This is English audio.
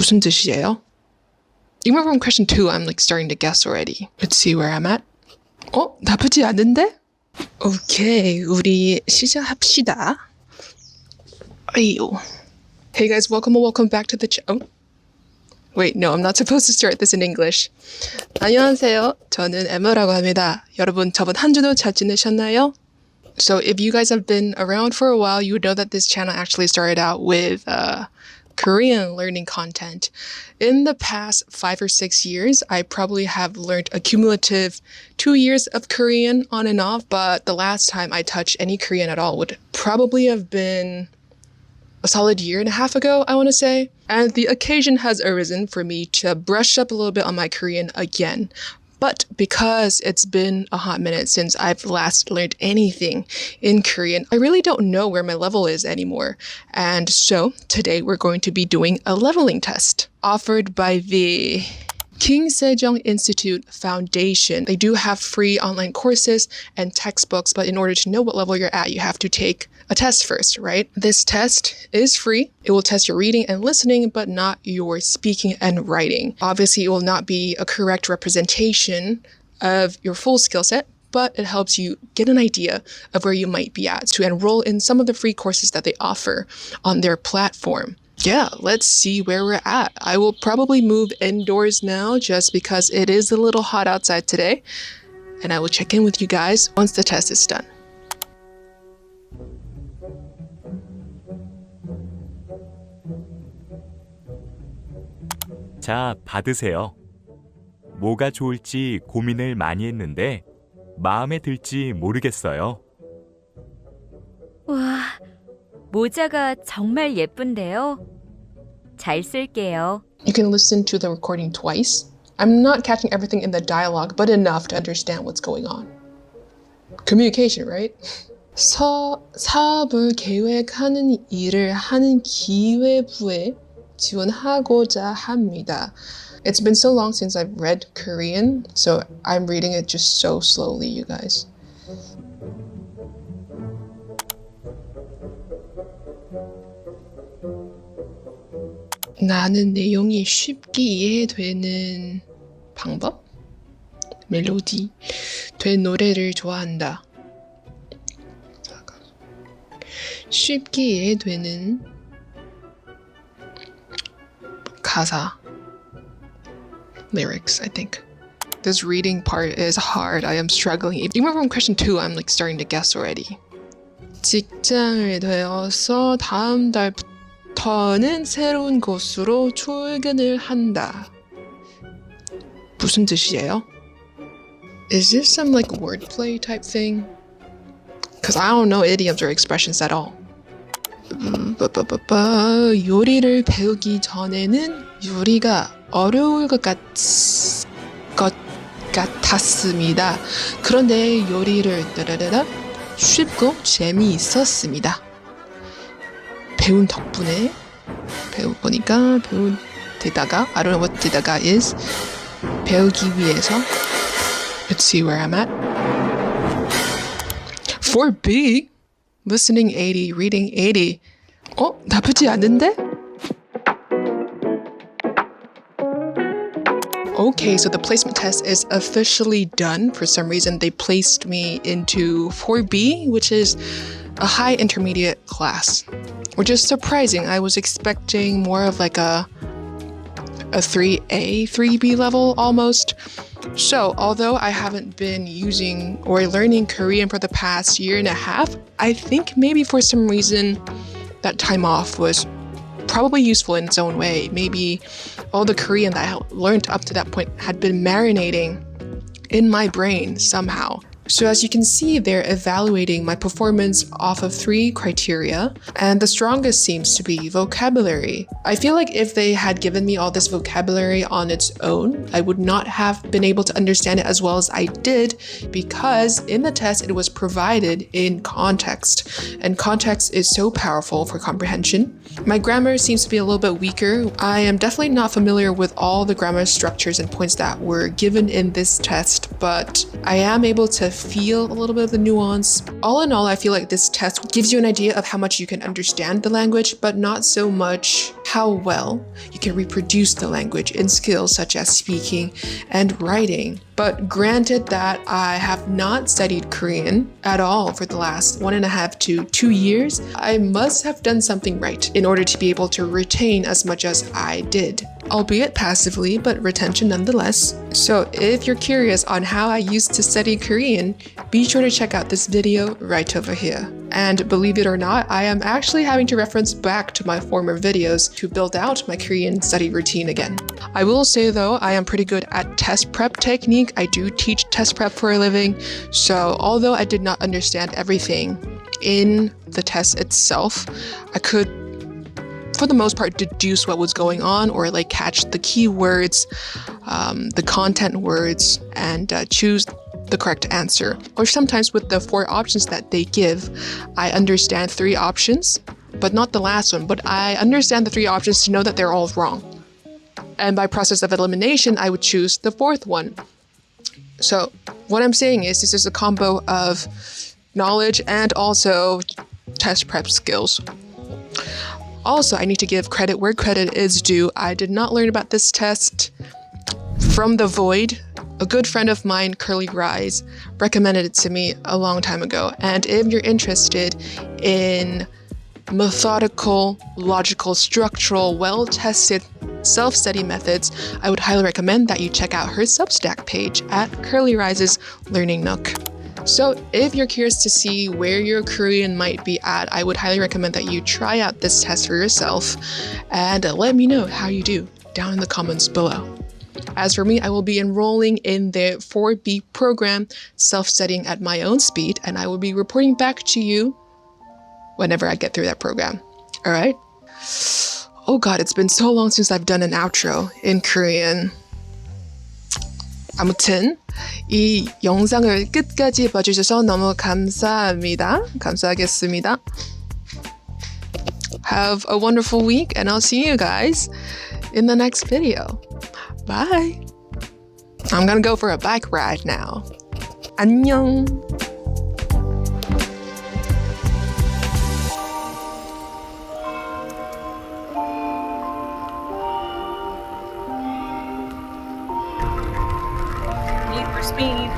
무슨 뜻이에요? Even from question 2, I'm like starting to guess already. Let's see where I'm at. 나쁘지 않은데? 오케이, 우리 시작합시다. 아유. Hey guys, welcome back to the channel. Wait, no, I'm not supposed to start this in English. 안녕하세요. 저는 Emma라고 합니다. 여러분, 저번 한 주도 잘 지내셨나요? So if you guys have been around for a while, you would know that this channel actually started out with Korean learning content. In the past 5 or 6 years, I probably have learned a cumulative 2 years of Korean on and off, but the last time I touched any Korean at all would probably have been a solid 1.5 years ago, I want to say. And the occasion has arisen for me to brush up a little bit on my Korean again. But because it's been a hot minute since I've last learned anything in Korean, I really don't know where my level is anymore. And so today we're going to be doing a leveling test offered by the King Sejong Institute Foundation. They do have free online courses and textbooks, but in order to know what level you're at, you have to take a test first, right? This test is free. It will test your reading and listening, but not your speaking and writing. Obviously, it will not be a correct representation of your full skill set, but it helps you get an idea of where you might be at to enroll in some of the free courses that they offer on their platform. Yeah, let's see where we're at. I will probably move indoors now just because it is a little hot outside today. And I will check in with you guys once the test is done. 자, 받으세요. 뭐가 좋을지 고민을 많이 했는데 마음에 들지 모르겠어요. 와, 모자가 정말 예쁜데요. 잘 쓸게요. You can listen to the recording twice. I'm not catching everything in the dialogue, but enough to understand what's going on. Communication, right? 사업을 계획하는 일을 하는 기회부에 지원하고자 합니다. It's been so long since I've read Korean, so I'm reading it just so slowly, you guys. 나는 내용이 쉽게 이해되는 방법? 멜로디 된 노래를 좋아한다. 쉽게 이해되는 가사. Lyrics, I think. This reading part is hard. I am struggling. Even from question 2, I'm like starting to guess already. 직장을 되어서 다음 달부터는 새로운 곳으로 출근을 한다. 무슨 뜻이에요? Is this some like wordplay type thing? Because I don't know idioms or expressions at all. 요리를 배우기 전에는 요리가 어려울 것 같았습니다. 그런데 요리를 쉽고 재미있었습니다. 배운 덕분에 배워보니까 되다가 I don't know what 되다가 is 배우기 위해서. Let's see where I'm at. 4B Listening 80, reading 80. 나쁘지 않은데? Okay, so the placement test is officially done. For some reason, they placed me into 4B, which is a high intermediate class, which is surprising. I was expecting more of like a 3A, 3B level almost. So, although I haven't been using or learning Korean for the past 1.5 years, I think maybe for some reason that time off was probably useful in its own way. Maybe all the Korean that I learned up to that point had been marinating in my brain somehow. So as you can see, they're evaluating my performance off of 3 criteria, and the strongest seems to be vocabulary. I feel like if they had given me all this vocabulary on its own, I would not have been able to understand it as well as I did, because in the test it was provided in context, and context is so powerful for comprehension. My grammar seems to be a little bit weaker. I am definitely not familiar with all the grammar structures and points that were given in this test, but I am able to feel a little bit of the nuance. All in all, I feel like this test gives you an idea of how much you can understand the language, but not so much how well you can reproduce the language in skills such as speaking and writing. But granted that I have not studied Korean at all for the last 1.5 to 2 years, I must have done something right in order to be able to retain as much as I did, albeit passively, but retention nonetheless. So if you're curious on how I used to study Korean, be sure to check out this video right over here. And believe it or not, I am actually having to reference back to my former videos to build out my Korean study routine again. I will say though, I am pretty good at test prep technique. I do teach test prep for a living, so although I did not understand everything in the test itself, I could, for the most part, deduce what was going on or like catch the keywords, the content words, and choose the correct answer. Or sometimes with the 4 options that they give, I understand 3 options, but not the last one, but I understand the 3 options to know that they're all wrong. And by process of elimination, I would choose the 4th one. So what I'm saying is this is a combo of knowledge and also test prep skills. Also, I need to give credit where credit is due. I did not learn about this test from the void. A good friend of mine, Curly Rise, recommended it to me a long time ago. And if you're interested in methodical, logical, structural, well-tested self-study methods, I would highly recommend that you check out her Substack page at Curly Rise's Learning Nook. So if you're curious to see where your Korean might be at, I would highly recommend that you try out this test for yourself and let me know how you do down in the comments below. As for me, I will be enrolling in the 4B program, self-studying at my own speed, and I will be reporting back to you whenever I get through that program. All right? Oh God, it's been so long since I've done an outro in Korean. 아무튼 이 영상을 끝까지 봐주셔서 너무 감사합니다. 감사하겠습니다. Have a wonderful week, and I'll see you guys in the next video. Bye. I'm gonna go for a bike ride now. 안녕. Need for speed.